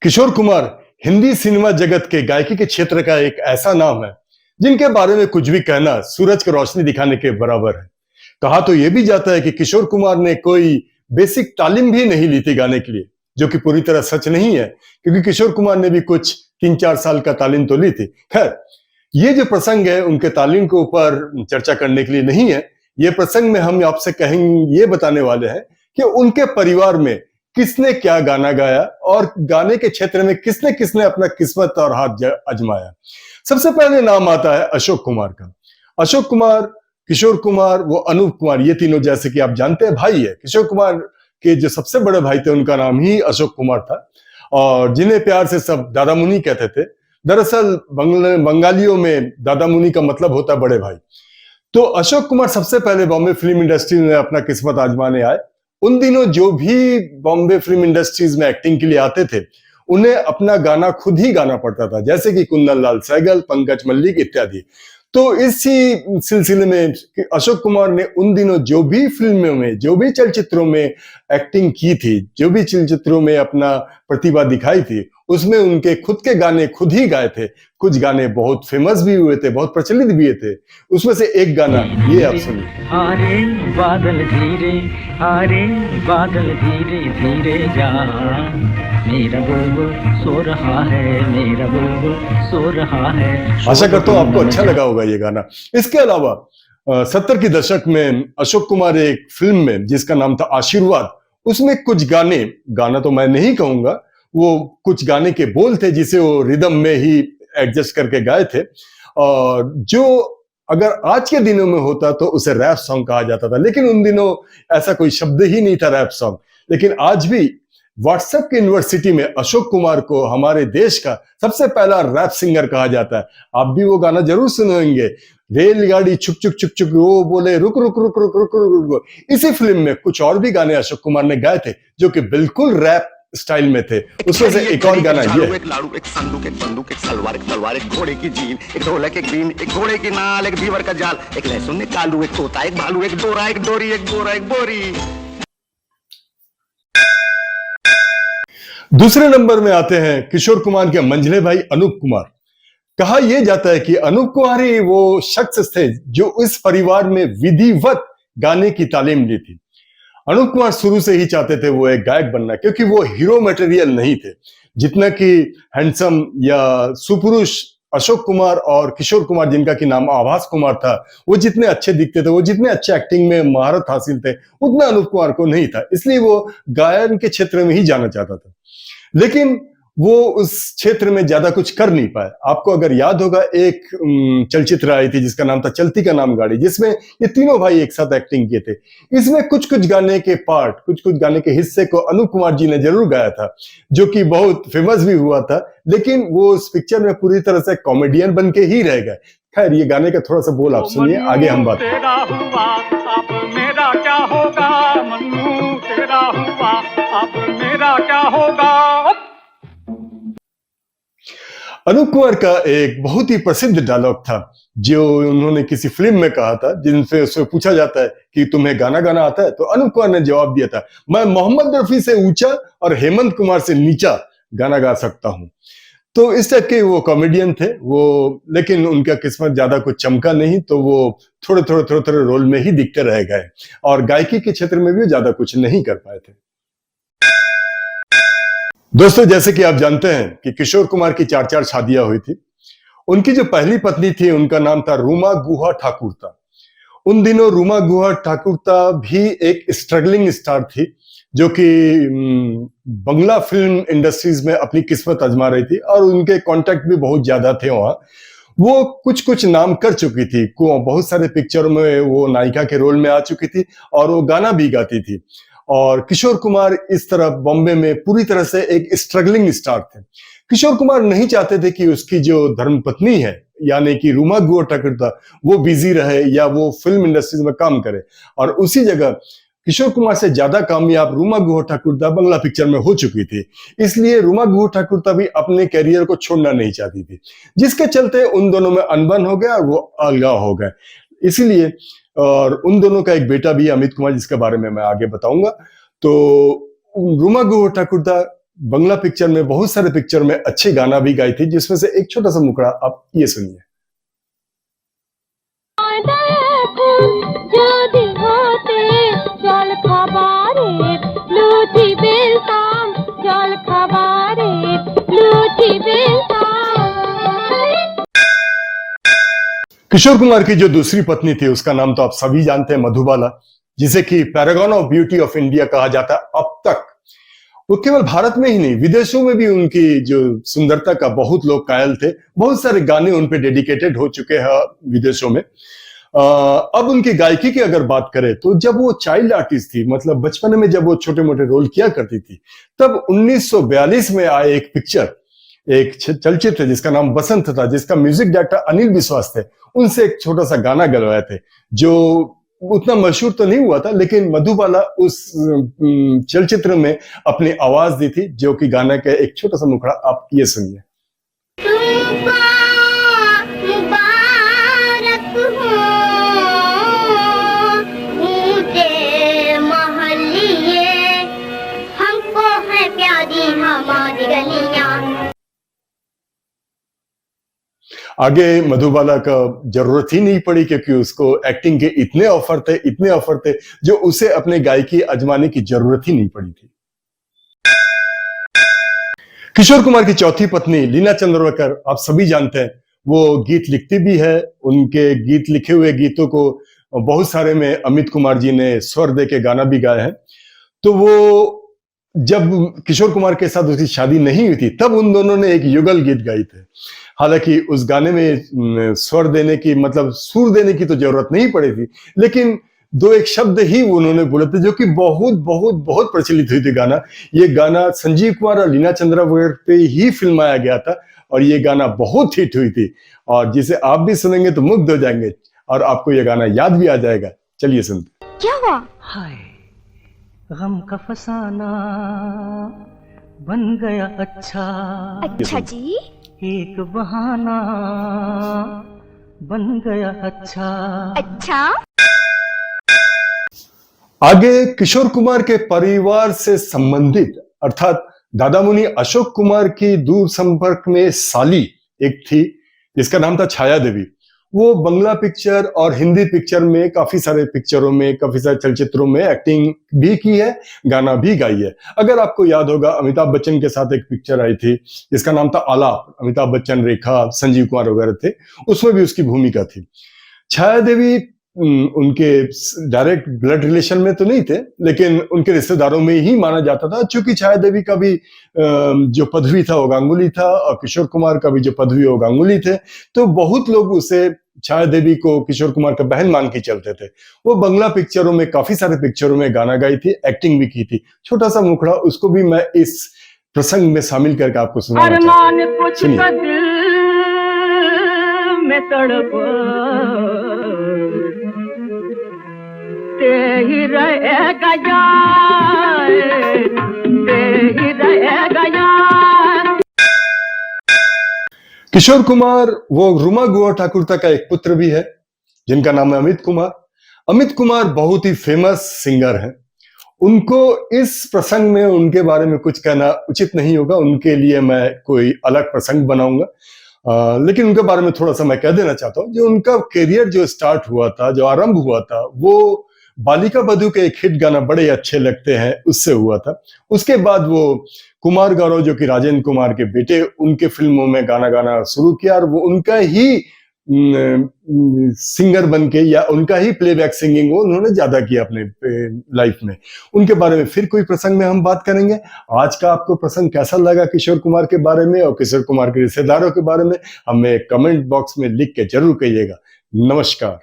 Kishore Kumar Hindi cinema जगत के गायकी के क्षेत्र का एक ऐसा नाम है जिनके बारे में कुछ भी कहना सूरज की रोशनी दिखाने के बराबर है। कहा तो यह भी जाता है कि किशोर कुमार ने कोई बेसिक तालीम भी नहीं ली थी गाने के लिए, जो कि पूरी तरह सच नहीं है, क्योंकि किशोर कुमार ने भी कुछ 3-4 साल का तालीम तो ली थी। खैर, ये जो प्रसंग है उनके तालीम के ऊपर चर्चा करने के लिए नहीं है। ये प्रसंग में हम आपसे कहेंगे, ये बताने वाले हैं कि उनके परिवार में किसने क्या गाना गाया और गाने के क्षेत्र में किसने किसने अपना किस्मत और हाथ आजमाया। सबसे पहले नाम आता है अशोक कुमार का। अशोक कुमार, किशोर कुमार, वो अनूप कुमार, ये तीनों जैसे कि आप जानते हैं भाई है। किशोर कुमार के जो सबसे बड़े भाई थे उनका नाम ही अशोक कुमार था और जिन्हें प्यार से सब दादा मुनि कहते थे। दरअसल बंगालियों में दादा मुनि का मतलब होता है बड़े भाई। तो अशोक कुमार सबसे पहले बॉम्बे फिल्म इंडस्ट्री में अपना किस्मत आजमाने आए। उन दिनों जो भी बॉम्बे फिल्म इंडस्ट्रीज में एक्टिंग के लिए आते थे उन्हें अपना गाना खुद ही गाना पड़ता था, जैसे कि कुंदन लाल सहगल, पंकज मल्लिक इत्यादि। तो इसी सिलसिले में अशोक कुमार ने उन दिनों जो भी फिल्मों में, जो भी चलचित्रों में एक्टिंग की थी, जो भी चलचित्रों में अपना प्रतिभा दिखाई थी, उसमें उनके खुद के गाने खुद ही गाए थे। कुछ गाने बहुत फेमस भी हुए थे, बहुत प्रचलित भी थे। उसमें से एक गाना ये आप सुनिए। आरे बादल धीरे, आरे बादल धीरे धीरे जा, मेरा बुलबुल सो रहा है, मेरा बुलबुल सो रहा है। आशा करता हूँ आपको अच्छा लगा होगा ये गाना। इसके अलावा 70 की दशक में अशोक कुमार एक फिल्म में जिसका नाम था आशीर्वाद, उसमें कुछ गाने, गाना तो मैं नहीं कहूंगा, वो कुछ गाने के बोल थे जिसे वो रिदम में ही एडजस्ट करके गाए थे, और जो अगर आज के दिनों में होता तो उसे रैप सॉन्ग कहा जाता था, लेकिन उन दिनों ऐसा कोई शब्द ही नहीं था रैप सॉन्ग। लेकिन आज भी व्हाट्सएप की यूनिवर्सिटी में अशोक कुमार को हमारे देश का सबसे पहला रैप सिंगर कहा जाता है। आप भी वो गाना जरूर सुने होंगे, रेलगाड़ी छुक छुक छुक छुक, वो बोले रुक रुक रुक रुक रुक रुक रुक। इसी फिल्म में कुछ और भी गाने अशोक कुमार ने गाए थे जो कि बिल्कुल रैप स्टाइल में थे। उसमें से एक और गाना ये है। एक लाड़ू, एक संदूक, एक बंदूक, एक सलवार, एक तलवार, एक घोड़े की जीभ, एक ढोलक, एक बीन, एक घोड़े की नाल, एक बीवर का जाल, एक लहसुन, एक आलू, एक तोता, एक भालू, एक डोरा, एक डोरी, एक बोरा, एक बोरी। दूसरे नंबर में आते हैं किशोर कुमार के मंझले भाई अनूप कुमार। कहा यह जाता है कि अनूप कुमार ही वो शख्स थे जो इस परिवार में विधिवत गाने की तालीम ली थी। अनूप कुमार शुरू से ही चाहते थे वो एक गायक बनना, क्योंकि वो हीरो मटेरियल नहीं थे। जितना कि हैंडसम या सुपुरुष अशोक कुमार और किशोर कुमार, जिनका कि नाम आभास कुमार था, वो जितने अच्छे दिखते थे, वो जितने अच्छे एक्टिंग में महारत हासिल थे, उतना अनूप कुमार को नहीं था। इसलिए वो गायन के क्षेत्र में ही जाना चाहता था, लेकिन वो उस क्षेत्र में ज्यादा कुछ कर नहीं पाए। आपको अगर याद होगा, एक चलचित्र आई थी जिसका नाम था चलती का नाम गाड़ी, जिसमें ये तीनों भाई एक साथ एक्टिंग किए थे। इसमें कुछ कुछ गाने के पार्ट, कुछ कुछ गाने के हिस्से को अनूप कुमार जी ने जरूर गाया था, जो कि बहुत फेमस भी हुआ था, लेकिन वो उस पिक्चर में पूरी तरह से कॉमेडियन बन के ही रह गए। खैर, ये गाने का थोड़ा सा बोल आप सुनिए, आगे हम बात। तेरा हुआ अब मेरा क्या होगा, मन्नू तेरा हुआ अब मेरा क्या होगा। अनूप कुमार का एक बहुत ही प्रसिद्ध डायलॉग था जो उन्होंने किसी फिल्म में कहा था, जिनसे उससे पूछा जाता है कि तुम्हें गाना गाना आता है, तो अनूप कुमार ने जवाब दिया था, मैं मोहम्मद रफी से ऊंचा और हेमंत कुमार से नीचा गाना गा सकता हूं। तो इस टाइप के वो कॉमेडियन थे वो, लेकिन उनका किस्मत ज्यादा कुछ चमका नहीं, तो वो थोड़े थोड़े थोड़े थोड़े रोल में ही दिखते रह गए और गायकी के क्षेत्र में भी ज्यादा कुछ नहीं कर पाए थे। दोस्तों, जैसे कि आप जानते हैं कि किशोर कुमार की 4-4 शादियां हुई थी। उनकी जो पहली पत्नी थी उनका नाम था रूमा गुहा ठाकुरता। उन दिनों रूमा गुहा ठाकुरता भी एक स्ट्रगलिंग स्टार थी, जो कि बंगला फिल्म इंडस्ट्रीज में अपनी किस्मत आजमा रही थी और उनके कॉन्टैक्ट भी बहुत ज्यादा थे वहां। वो कुछ कुछ नाम कर चुकी थी, बहुत सारे पिक्चरों में वो नायिका के रोल में आ चुकी थी और वो गाना भी गाती थी। और किशोर कुमार इस तरह बॉम्बे में पूरी तरह से एक स्ट्रगलिंग स्टार थे। किशोर कुमार नहीं चाहते थे कि उसकी जो धर्मपत्नी है, यानी कि रूमा गुहा ठाकुरता, वो बिजी रहे या वो फिल्म इंडस्ट्रीज में काम करे, और उसी जगह किशोर कुमार से ज्यादा कामयाब रूमा गुहा ठाकुरता बंगला पिक्चर में हो चुकी थी। इसलिए रूमा गुहा ठाकुरता भी अपने कैरियर को छोड़ना नहीं चाहती थी, जिसके चलते उन दोनों में अनबन हो गया और वो अलगा हो गए। इसीलिए, और उन दोनों का एक बेटा भी अमित कुमार, जिसके बारे में मैं आगे बताऊंगा। तो रूमा गुहा ठाकुरता बंगला पिक्चर में, बहुत सारे पिक्चर में अच्छे गाना भी गाई थी, जिसमें से एक छोटा सा मुखड़ा आप ये सुनिए। किशोर कुमार की जो दूसरी पत्नी थी उसका नाम तो आप सभी जानते हैं, मधुबाला, जिसे कि paragon of beauty of India कहा जाता है अब तक। वो केवल भारत में ही नहीं, विदेशों में भी उनकी जो सुंदरता का बहुत लोग कायल थे। बहुत सारे गाने उन पे डेडिकेटेड हो चुके हैं विदेशों में। अब उनकी गायकी की अगर बात करें तो जब वो चाइल्ड आर्टिस्ट थी, मतलब बचपन में जब वो छोटे मोटे रोल किया करती थी, तब 1942 में आए एक पिक्चर, एक चलचित्र जिसका नाम बसंत था, जिसका म्यूजिक डायरेक्टर अनिल विश्वास थे, उनसे एक छोटा सा गाना गलवाए थे जो उतना मशहूर तो नहीं हुआ था, लेकिन मधुबाला उस चलचित्र में अपनी आवाज दी थी, जो कि गाना का एक छोटा सा मुखड़ा आप ये सुनिए। आगे मधुबाला का जरूरत ही नहीं पड़ी, क्योंकि उसको एक्टिंग के इतने ऑफर थे जो उसे अपने गायकी आजमाने की जरूरत ही नहीं पड़ी थी। किशोर कुमार की चौथी पत्नी लीना चंद्रवकर आप सभी जानते हैं, वो गीत लिखती भी है। उनके गीत लिखे हुए गीतों को बहुत सारे में अमित कुमार जी ने स्वर दे के गाना भी गाया है। तो वो जब किशोर कुमार के साथ उसकी शादी नहीं हुई थी, तब उन दोनों ने एक युगल गीत गाई थे। हालांकि उस गाने में स्वर देने की, मतलब सुर देने की तो जरूरत नहीं पड़ी थी, लेकिन दो एक शब्द ही उन्होंने बोले थे, जो कि बहुत बहुत बहुत प्रचलित हुई थी गाना। ये गाना संजीव कुमार और लीना चंद्रवकर पे ही फिल्माया गया था, और ये गाना बहुत हिट हुई थी, और जिसे आप भी सुनेंगे तो मुग्ध हो जाएंगे, और आपको ये गाना याद भी आ जाएगा। चलिए सुनते। क्या हुआ? हाय, गम का फसाना बन गया अच्छा जी, एक बहाना बन गया अच्छा। आगे किशोर कुमार के परिवार से संबंधित, अर्थात दादा मुनि अशोक कुमार की दूर संपर्क में साली एक थी, जिसका नाम था छाया देवी। वो बंगला पिक्चर और हिंदी पिक्चर में, काफी सारे पिक्चरों में, काफी सारे चलचित्रों में एक्टिंग भी की है, गाना भी गाई है। अगर आपको याद होगा, अमिताभ बच्चन के साथ एक पिक्चर आई थी जिसका नाम था आलाप, अमिताभ बच्चन, रेखा, संजीव कुमार वगैरह थे, उसमें भी उसकी भूमिका थी। छाया देवी उनके डायरेक्ट ब्लड रिलेशन में तो नहीं थे, लेकिन उनके रिश्तेदारों में ही माना जाता था, क्योंकि छाया देवी का भी जो पदवी था वो गांगुली था, और किशोर कुमार का भी जो पदवी वो गांगुली थे। तो बहुत लोग उसे, छाया देवी को, किशोर कुमार का बहन मान के चलते थे। वो बंगला पिक्चरों में, काफी सारे पिक्चरों में गाना गाई थी, एक्टिंग भी की थी। छोटा सा मुखड़ा उसको भी मैं इस प्रसंग में शामिल करके आपको सुनाना चाहता हूँ। किशोर कुमार वो रुमा गुआ ठाकुरता का एक पुत्र भी है, जिनका नाम है अमित कुमार। अमित कुमार बहुत ही फेमस सिंगर हैं। उनको इस प्रसंग में उनके बारे में कुछ कहना उचित नहीं होगा, उनके लिए मैं कोई अलग प्रसंग बनाऊंगा। लेकिन उनके बारे में थोड़ा सा मैं कह देना चाहता हूँ। जो उनका करियर जो स्टार्ट हुआ था, जो आरंभ हुआ था, वो बालिका बधू के एक हिट गाना बड़े अच्छे लगते हैं उससे हुआ था। उसके बाद वो कुमार गौरव, जो कि राजेंद्र कुमार के बेटे, उनके फिल्मों में गाना गाना शुरू किया, और वो उनका ही सिंगर बन के, या उनका ही प्लेबैक सिंगिंग वो उन्होंने ज्यादा किया अपने लाइफ में। उनके बारे में फिर कोई प्रसंग में हम बात करेंगे। आज का आपको प्रसंग कैसा लगा किशोर कुमार के बारे में और किशोर कुमार के रिश्तेदारों के बारे में, हमें कमेंट बॉक्स में लिख के जरूर कहिएगा। नमस्कार।